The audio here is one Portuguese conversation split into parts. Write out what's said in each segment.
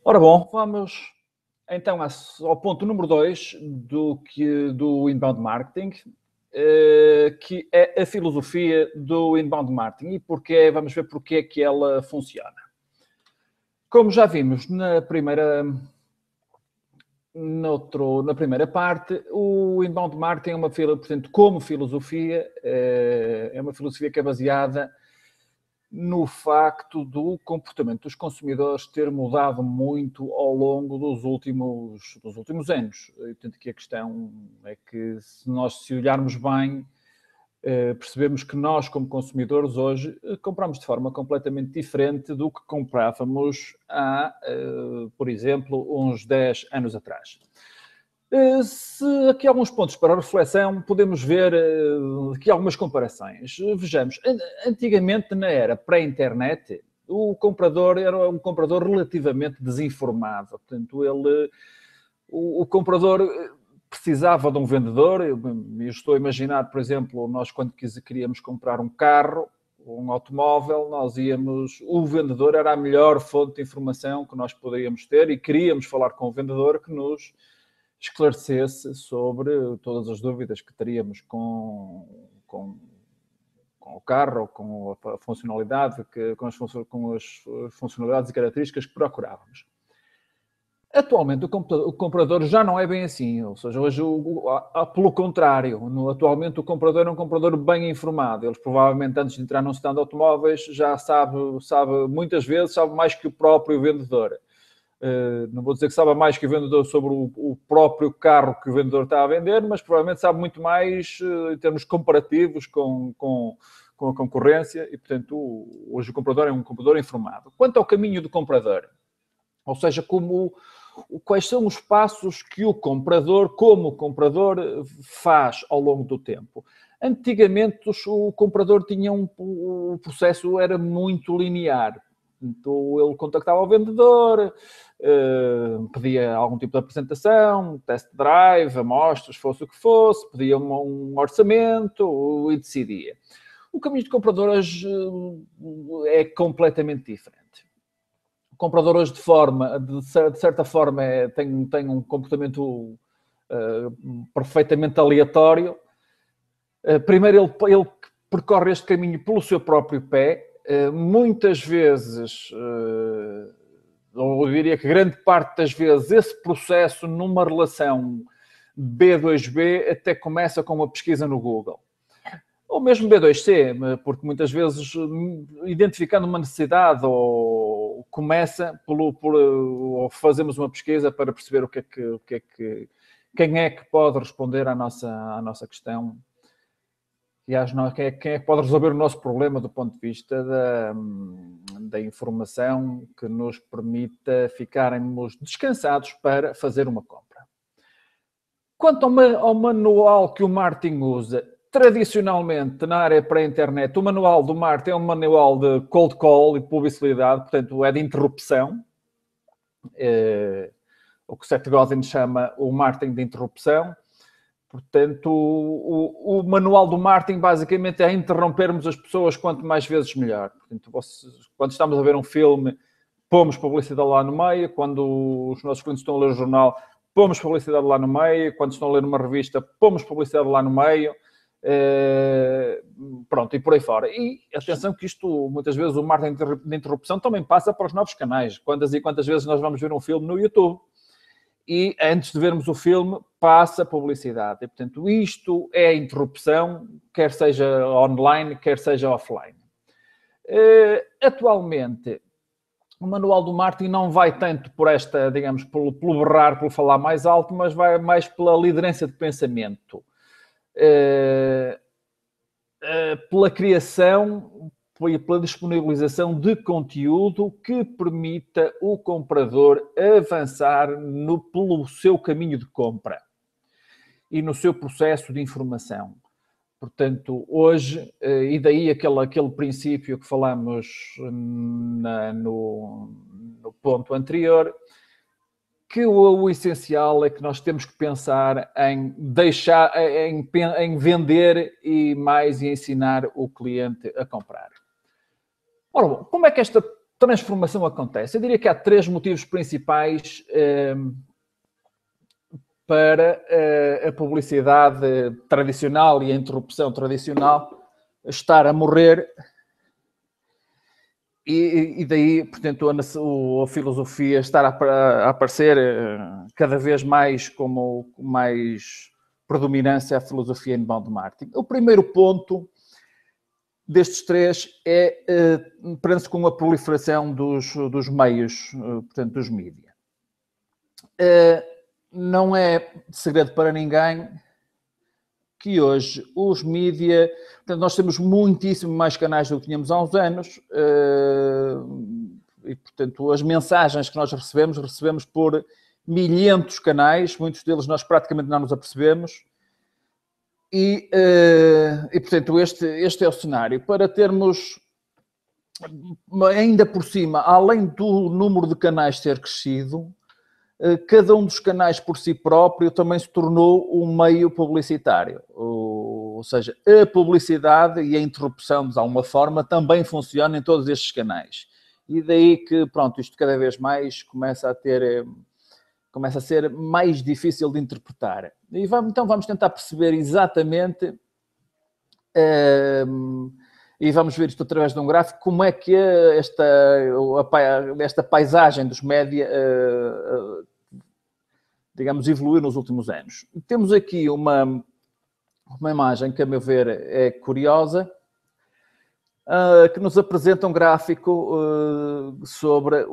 Ora bom, vamos então ao ponto número 2 do inbound marketing, que é a filosofia do inbound marketing. E porquê? Vamos ver porquê é que ela funciona. Como já vimos na primeira parte, o inbound marketing é portanto, como filosofia, é uma filosofia que é baseada no facto do comportamento dos consumidores ter mudado muito ao longo dos últimos anos. Portanto, que a questão é que se olharmos bem, percebemos que nós, como consumidores, hoje compramos de forma completamente diferente do que comprávamos há, por exemplo, uns 10 anos atrás. Se aqui há alguns pontos para reflexão, podemos ver aqui algumas comparações. Vejamos, antigamente, na era pré-internet, o comprador era um comprador relativamente desinformado. Portanto, o comprador precisava de um vendedor. Eu estou a imaginar, por exemplo, nós quando queríamos comprar um carro, um automóvel, o vendedor era a melhor fonte de informação que nós poderíamos ter e queríamos falar com o vendedor que nos esclarecesse sobre todas as dúvidas que teríamos com o carro, com a funcionalidade, com as funcionalidades e características que procurávamos. Atualmente, o comprador já não é bem assim, ou seja, hoje, pelo contrário, atualmente o comprador é um comprador bem informado. Eles provavelmente, antes de entrar num stand de automóveis, já sabe muitas vezes, sabe mais que o próprio vendedor. Não vou dizer que sabe mais que o vendedor sobre o próprio carro que o vendedor está a vender, mas provavelmente sabe muito mais em termos comparativos com a concorrência e, portanto, hoje o comprador é um comprador informado. Quanto ao caminho do comprador, ou seja, quais são os passos que o comprador, faz ao longo do tempo. Antigamente, o comprador tinha o processo era muito linear. Então, ele contactava o vendedor, pedia algum tipo de apresentação, test drive, amostras, fosse o que fosse, pedia um orçamento e decidia. O caminho de comprador hoje é completamente diferente. O comprador hoje, de certa forma, tem um comportamento perfeitamente aleatório. Primeiro, ele percorre este caminho pelo seu próprio pé. Muitas vezes, ou eu diria que grande parte das vezes, esse processo numa relação B2B até começa com uma pesquisa no Google. Ou mesmo B2C, porque muitas vezes, identificando uma necessidade, ou começa ou fazemos uma pesquisa para perceber quem é que pode responder à nossa questão. E quem é que pode resolver o nosso problema do ponto de vista da informação que nos permita ficarmos descansados para fazer uma compra. Quanto ao manual que o marketing usa, tradicionalmente, na área pré-internet, o manual do marketing é um manual de cold call e publicidade, portanto, é de interrupção. O que Seth Godin chama o marketing de interrupção. Portanto, o manual do marketing basicamente é interrompermos as pessoas quanto mais vezes melhor. Portanto, quando estamos a ver um filme, pomos publicidade lá no meio. Quando os nossos clientes estão a ler o jornal, pomos publicidade lá no meio. Quando estão a ler uma revista, pomos publicidade lá no meio. Pronto, e por aí fora. E atenção que isto, muitas vezes, o marketing de interrupção também passa para os novos canais. Quantas e quantas vezes nós vamos ver um filme no YouTube e antes de vermos o filme passa publicidade. E, portanto, isto é a interrupção, quer seja online, quer seja offline. Atualmente, o manual do marketing não vai tanto por esta, digamos, pelo berrar, pelo falar mais alto, mas vai mais pela liderança de pensamento. Pela criação e pela disponibilização de conteúdo que permita o comprador avançar pelo seu caminho de compra e no seu processo de informação. Portanto, hoje, e daí aquele princípio que falamos no ponto anterior, que o essencial é que nós temos que pensar em vender e ensinar o cliente a comprar. Ora bom, como é que esta transformação acontece? Eu diria que há 3 motivos principais para a publicidade tradicional e a interrupção tradicional estar a morrer, e daí, portanto, a filosofia estar a aparecer cada vez mais como mais predominância a filosofia inbound marketing. O primeiro ponto destes 3 prende-se com a proliferação dos meios, portanto, dos mídias. Não é segredo para ninguém que hoje os mídias, portanto, nós temos muitíssimo mais canais do que tínhamos há uns anos, e, portanto, as mensagens que nós recebemos por milhentos canais, muitos deles nós praticamente não nos apercebemos, e portanto, este é o cenário. Para termos, ainda por cima, além do número de canais ter crescido, cada um dos canais por si próprio também se tornou um meio publicitário. Ou seja, a publicidade e a interrupção, de alguma forma, também funciona em todos estes canais. E daí que, pronto, isto cada vez mais começa a ser mais difícil de interpretar. E então vamos tentar perceber exatamente, e vamos ver isto através de um gráfico, como é que esta paisagem dos média, digamos, evoluiu nos últimos anos. Temos aqui uma imagem que, a meu ver, é curiosa, que nos apresenta um gráfico sobre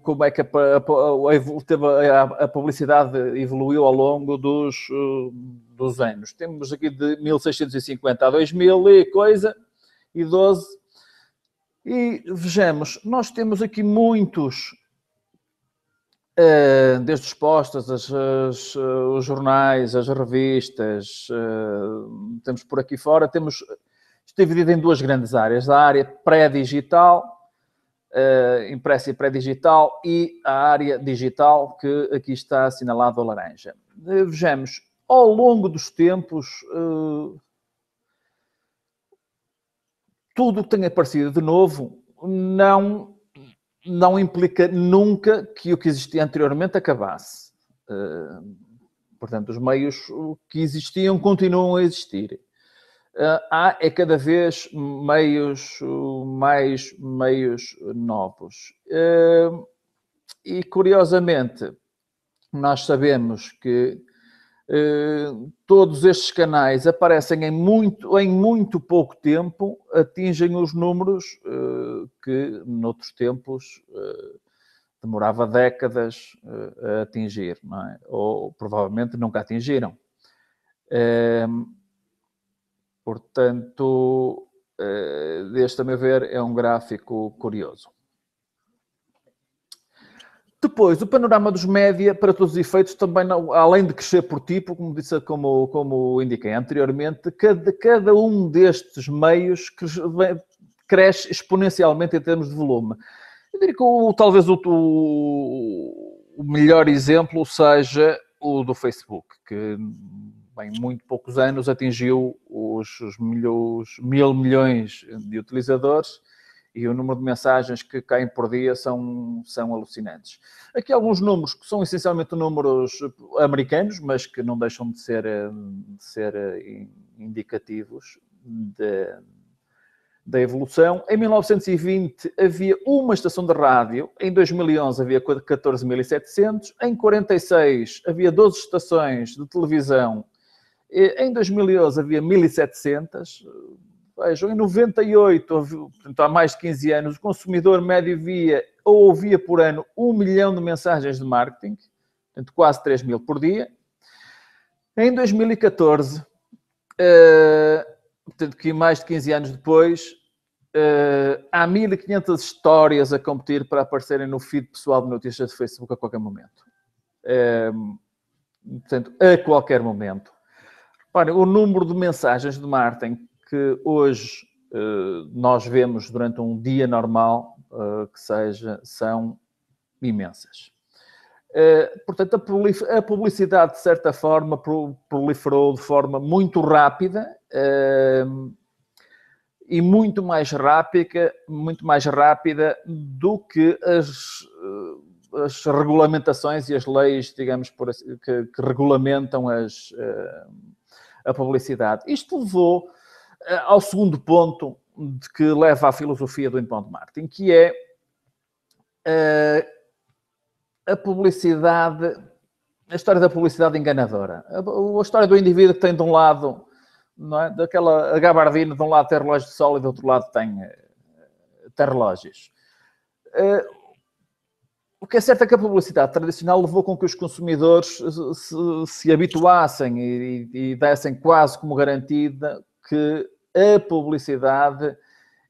como é que a publicidade evoluiu ao longo dos anos. Temos aqui de 1650 a 2000 e coisa, e 12. E vejamos, nós temos aqui muitos, desde os posters, os jornais, as revistas, temos por aqui fora, isto é dividido em 2 grandes áreas, a área pré-digital, impressa e pré-digital, e a área digital, que aqui está assinalado a laranja. Vejamos, ao longo dos tempos, tudo o que tem aparecido de novo não implica nunca que o que existia anteriormente acabasse. Portanto, os meios que existiam continuam a existir. Há cada vez mais meios novos. E, curiosamente, nós sabemos que todos estes canais aparecem em muito pouco tempo, atingem os números que, noutros tempos, demorava décadas a atingir, não é? Ou provavelmente nunca atingiram. Portanto, este, a meu ver, é um gráfico curioso. Depois, o panorama dos média, para todos os efeitos, também, além de crescer por tipo, como indiquei anteriormente, cada um destes meios cresce exponencialmente em termos de volume. Eu diria que talvez o melhor exemplo seja o do Facebook, que em muito poucos anos atingiu os 1.000 milhões de utilizadores, e o número de mensagens que caem por dia são alucinantes. Aqui alguns números que são essencialmente números americanos, mas que não deixam de ser indicativos da evolução. Em 1920 havia uma estação de rádio, em 2011 havia 14.700, em 46 havia 12 estações de televisão, em 2011 havia 1.700. Vejam, em 98, portanto, há mais de 15 anos, o consumidor médio ouvia por ano 1 milhão de mensagens de marketing, portanto, quase 3.000 por dia. Em 2014, portanto, que mais de 15 anos depois, há 1.500 histórias a competir para aparecerem no feed pessoal de notícias de Facebook a qualquer momento. Portanto, a qualquer momento. Reparem, o número de mensagens de marketing que hoje nós vemos durante um dia normal, são imensas. Portanto, a publicidade, de certa forma, proliferou de forma muito rápida, e muito mais rápida do que as regulamentações e as leis, digamos, que regulamentam a publicidade. Isto levou ao segundo ponto que leva à filosofia do inbound marketing, que é a publicidade, a história da publicidade enganadora. A história do indivíduo que tem de um lado, não é, daquela gabardina, de um lado tem relógio de sol e do outro lado tem relógios. O que é certo é que a publicidade tradicional levou com que os consumidores se habituassem e dessem quase como garantida que a publicidade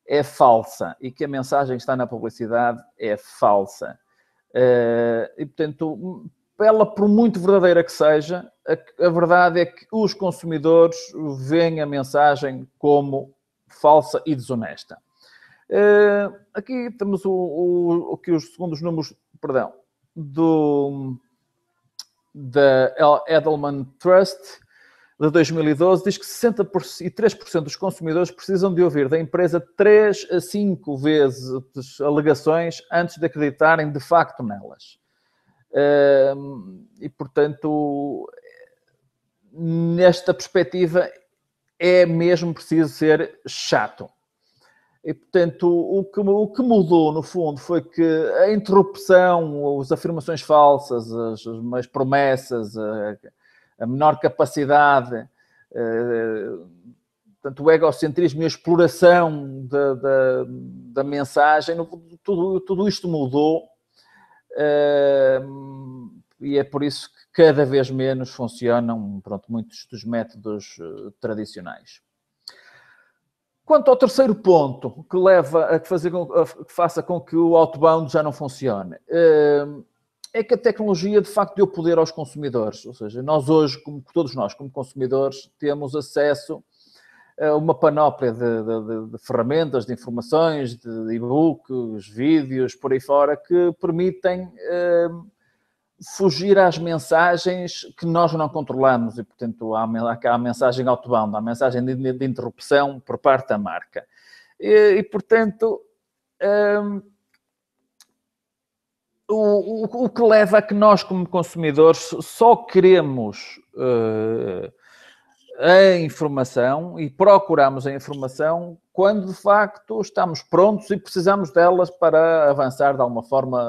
é falsa e que a mensagem que está na publicidade é falsa. E, portanto, ela, por muito verdadeira que seja, a verdade é que os consumidores veem a mensagem como falsa e desonesta. Aqui temos os segundos números, perdão, da Edelman Trust de 2012, diz que 63% dos consumidores precisam de ouvir da empresa 3 a 5 vezes alegações antes de acreditarem de facto nelas. E, portanto, nesta perspectiva, é mesmo preciso ser chato. E, portanto, o que mudou, no fundo, foi que a interrupção, as afirmações falsas, as promessas, a menor capacidade, portanto, o egocentrismo e a exploração da mensagem, tudo isto mudou, e é por isso que cada vez menos funcionam, pronto, muitos dos métodos tradicionais. Quanto ao terceiro ponto, que leva a que faça com que o outbound já não funcione, é que a tecnologia, de facto, deu poder aos consumidores. Ou seja, nós hoje, todos nós, como consumidores, temos acesso a uma panóplia de ferramentas, de informações, de e-books, vídeos, por aí fora, que permitem fugir às mensagens que nós não controlamos e, portanto, há a mensagem outbound, há a mensagem de interrupção por parte da marca. E portanto, o que leva a que nós, como consumidores, só queremos a informação e procuramos a informação quando, de facto, estamos prontos e precisamos delas para avançar de alguma forma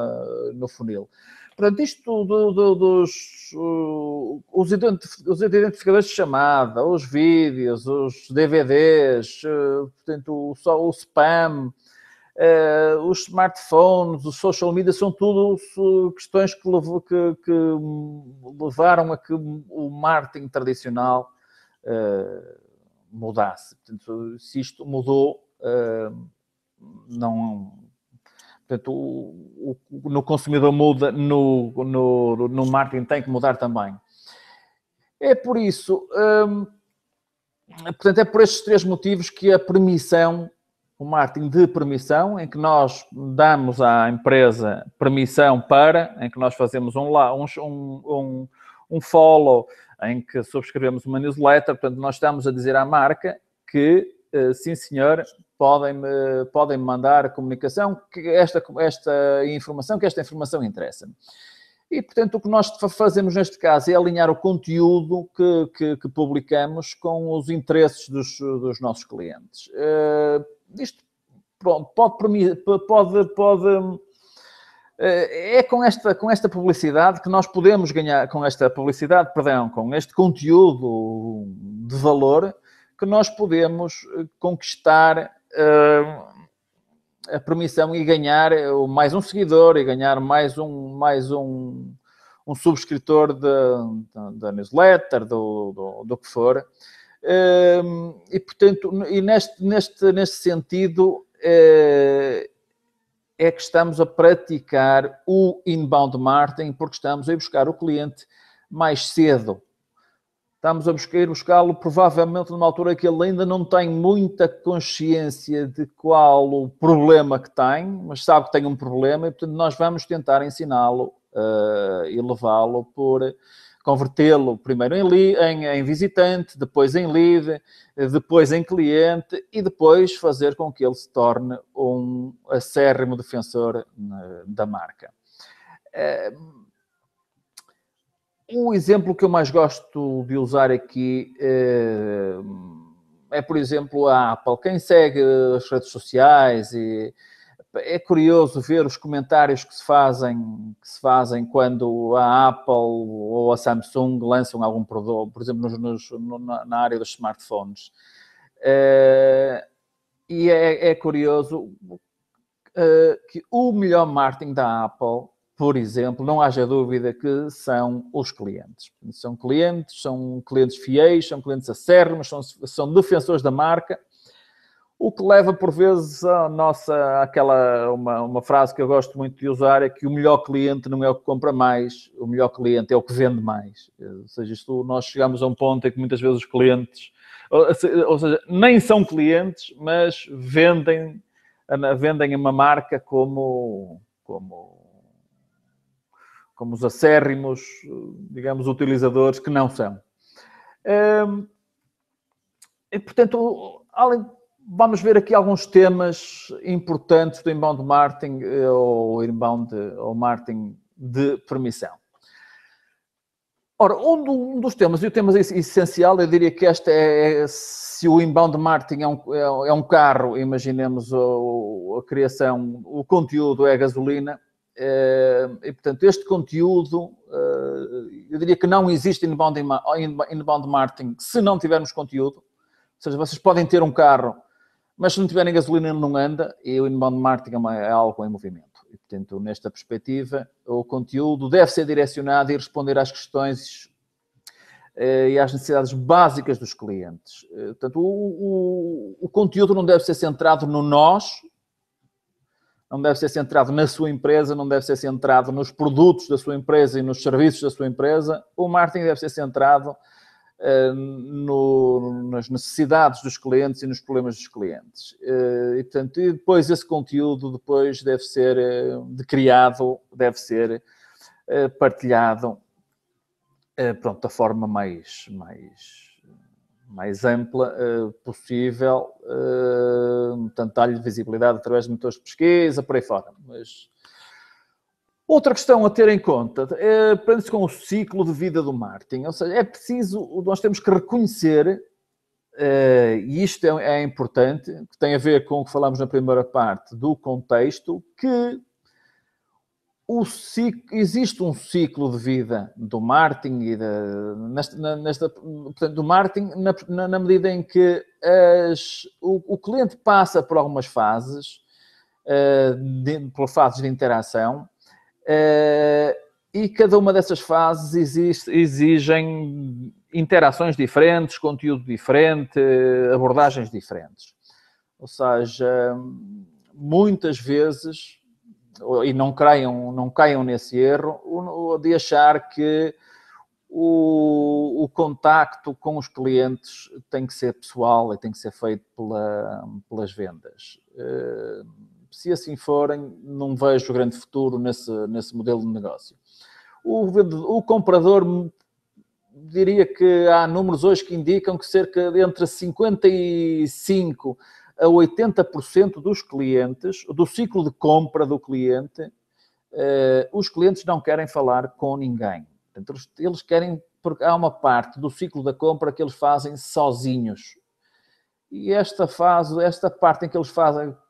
no funil. Portanto, isto os identificadores de chamada, os vídeos, os DVDs, portanto, o spam, os smartphones, os social media, são tudo questões que levaram a que o marketing tradicional mudasse. Portanto, se isto mudou, não... Portanto, no consumidor muda, no marketing tem que mudar também. É por isso, portanto, é por estes três motivos que a permissão, o marketing de permissão, em que nós damos à empresa permissão em que nós fazemos um follow, em que subscrevemos uma newsletter, portanto, nós estamos a dizer à marca que, sim senhor, podem mandar a comunicação, que esta informação interessa-me. E, portanto, o que nós fazemos neste caso é alinhar o conteúdo que publicamos com os interesses dos nossos clientes. Isto, pronto, é com esta publicidade que nós podemos ganhar, com este conteúdo de valor, que nós podemos conquistar a permissão e ganhar mais um seguidor e ganhar mais um subscritor da newsletter, do que for. E, portanto, neste sentido, é que estamos a praticar o inbound marketing, porque estamos a ir buscar o cliente mais cedo. Estamos a buscá-lo provavelmente numa altura que ele ainda não tem muita consciência de qual o problema que tem, mas sabe que tem um problema e, portanto, nós vamos tentar ensiná-lo e levá-lo convertê-lo primeiro em visitante, depois em lead, depois em cliente e depois fazer com que ele se torne um acérrimo defensor da marca. Um exemplo que eu mais gosto de usar aqui é, por exemplo, a Apple. Quem segue as redes sociais e é curioso ver os comentários que se fazem quando a Apple ou a Samsung lançam algum produto, por exemplo, na área dos smartphones. E é curioso que o melhor marketing da Apple, por exemplo, não haja dúvida que são os clientes. São clientes fiéis, são clientes acérrimos, são defensores da marca. O que leva, por vezes, uma frase que eu gosto muito de usar é que o melhor cliente não é o que compra mais, o melhor cliente é o que vende mais. Ou seja, nós chegamos a um ponto em que muitas vezes os clientes, ou seja, nem são clientes, mas vendem uma marca como os acérrimos, digamos, utilizadores que não são. E, portanto, vamos ver aqui alguns temas importantes do inbound marketing ou marketing de permissão. Ora, um dos temas, e o tema essencial, eu diria que se o inbound marketing é um carro, imaginemos a criação, o conteúdo é a gasolina, e portanto este conteúdo, eu diria que não existe inbound marketing se não tivermos conteúdo. Ou seja, vocês podem ter um carro, mas se não tiverem gasolina ele não anda, e o inbound marketing é algo em movimento. E, portanto, nesta perspectiva, o conteúdo deve ser direcionado e responder às questões e às necessidades básicas dos clientes. Portanto, o conteúdo não deve ser centrado no nós, não deve ser centrado na sua empresa, não deve ser centrado nos produtos da sua empresa e nos serviços da sua empresa. O marketing deve ser centrado nas necessidades dos clientes e nos problemas dos clientes. E, portanto, depois esse conteúdo deve ser criado, deve ser partilhado da forma mais ampla possível, portanto, dá-lhe visibilidade através de motores de pesquisa, por aí fora. Mas outra questão a ter em conta prende-se com o ciclo de vida do marketing. Ou seja, nós temos que reconhecer, e isto é importante, que tem a ver com o que falamos na primeira parte do contexto, que existe um ciclo de vida do marketing e portanto, do marketing na medida em que o cliente passa por algumas fases, por fases de interação, e cada uma dessas fases exigem interações diferentes, conteúdo diferente, abordagens diferentes. Ou seja, muitas vezes, e não caiam nesse erro, de achar que o contacto com os clientes tem que ser pessoal e tem que ser feito pelas vendas. Se assim forem, não vejo grande futuro nesse modelo de negócio. O comprador, diria que há números hoje que indicam que cerca de entre 55% a 80% dos clientes, do ciclo de compra do cliente, os clientes não querem falar com ninguém. Portanto, eles querem, porque há uma parte do ciclo da compra que eles fazem sozinhos. E esta parte em que eles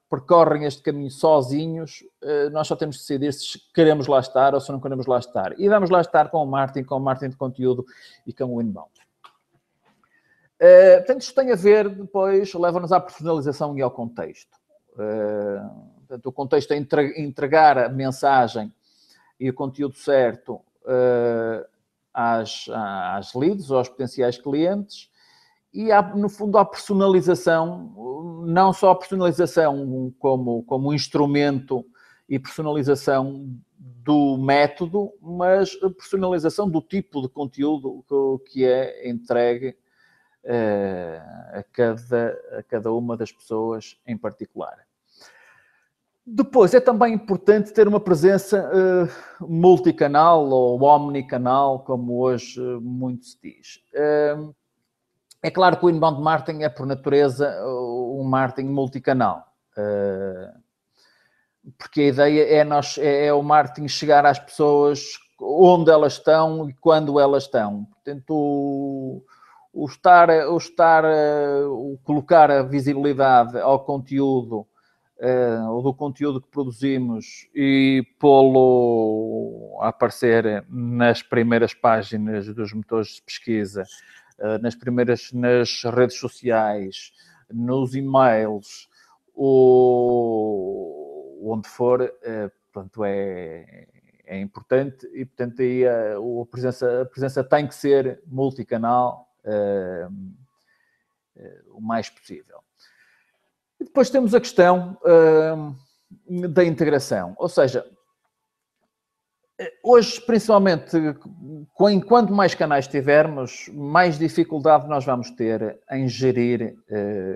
percorrem este caminho sozinhos, nós só temos que decidir se queremos lá estar ou se não queremos lá estar. E vamos lá estar com o marketing de conteúdo e com o inbound. Portanto, isto tem a ver, depois, leva-nos à personalização e ao contexto. Portanto, o contexto é entregar a mensagem e o conteúdo certo às leads ou aos potenciais clientes. E, no fundo, a personalização, não só a personalização como instrumento e personalização do método, mas a personalização do tipo de conteúdo que é entregue a cada uma das pessoas em particular. Depois, é também importante ter uma presença multicanal ou omnicanal, como hoje muito se diz. É claro que o inbound marketing é, por natureza, um marketing multicanal. Porque a ideia é o marketing chegar às pessoas onde elas estão e quando elas estão. Portanto, o colocar a visibilidade ao conteúdo, ou do conteúdo que produzimos e pô-lo a aparecer nas primeiras páginas dos motores de pesquisa, nas redes sociais, nos e-mails, onde for, portanto, é importante e, portanto, aí a presença tem que ser multicanal o mais possível. E depois temos a questão da integração, ou seja, hoje, principalmente, enquanto mais canais tivermos, mais dificuldade nós vamos ter em gerir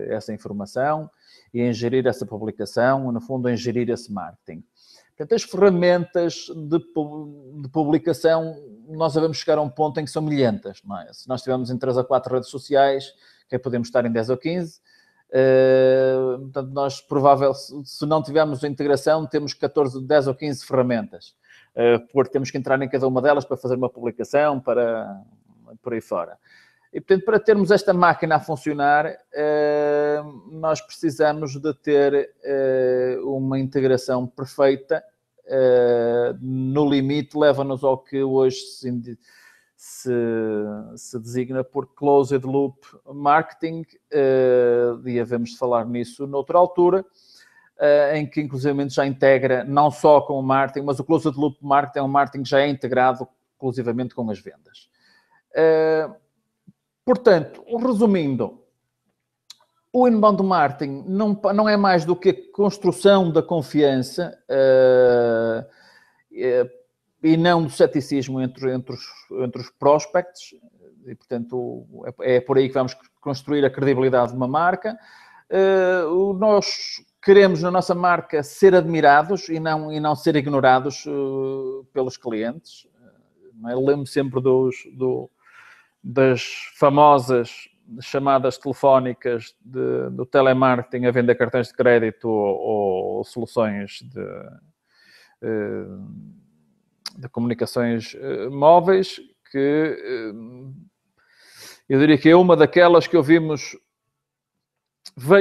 essa informação e em gerir essa publicação, no fundo, em gerir esse marketing. Portanto, as ferramentas de publicação, nós devemos chegar a um ponto em que são milhentas, não é? Se nós estivermos em 3 ou 4 redes sociais, que podemos estar em 10 ou 15, portanto, nós, se não tivermos a integração, temos 14, 10 ou 15 ferramentas, porque temos que entrar em cada uma delas para fazer uma publicação, por aí fora. E, portanto, para termos esta máquina a funcionar, nós precisamos de ter uma integração perfeita. No limite, leva-nos ao que hoje se designa por closed loop marketing, e havemos de falar nisso noutra altura, em que inclusive já integra não só com o marketing, mas o closed loop marketing é um marketing que já é integrado exclusivamente com as vendas. Portanto, resumindo, o inbound marketing não é mais do que a construção da confiança e não do ceticismo entre os prospects, e, portanto, é por aí que vamos construir a credibilidade de uma marca. Nós queremos, na nossa marca, ser admirados e não ser ignorados pelos clientes. Eu lembro sempre das famosas chamadas telefónicas do telemarketing a vender cartões de crédito ou soluções de comunicações móveis, que eu diria que é uma daquelas que ouvimos.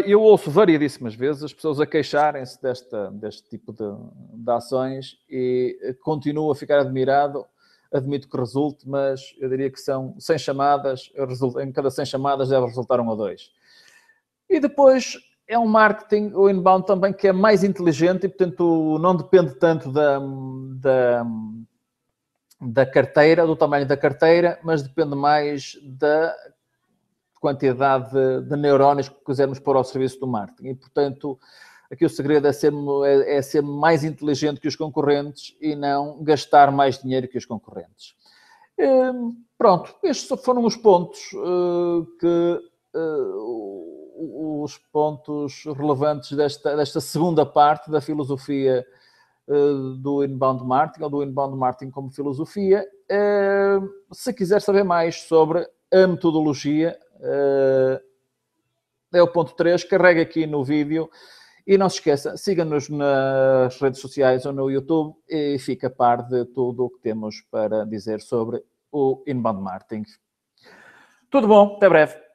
Eu ouço variedíssimas vezes as pessoas a queixarem-se deste tipo de ações e continuo a ficar admirado. Admito que resulte, mas eu diria que são 100 chamadas, em cada 100 chamadas deve resultar 1 ou 2. E depois é um marketing, o inbound também, que é mais inteligente e, portanto, não depende tanto da carteira, do tamanho da carteira, mas depende mais da quantidade de neurónios que quisermos pôr ao serviço do marketing. E, portanto, aqui o segredo é ser mais inteligente que os concorrentes e não gastar mais dinheiro que os concorrentes. Pronto, estes foram os pontos os pontos relevantes desta segunda parte da filosofia do inbound marketing, ou do inbound marketing como filosofia. Se quiser saber mais sobre a metodologia, é o ponto 3, carrega aqui no vídeo e não se esqueça, siga-nos nas redes sociais ou no YouTube e fica a par de tudo o que temos para dizer sobre o inbound marketing. Tudo bom, até breve.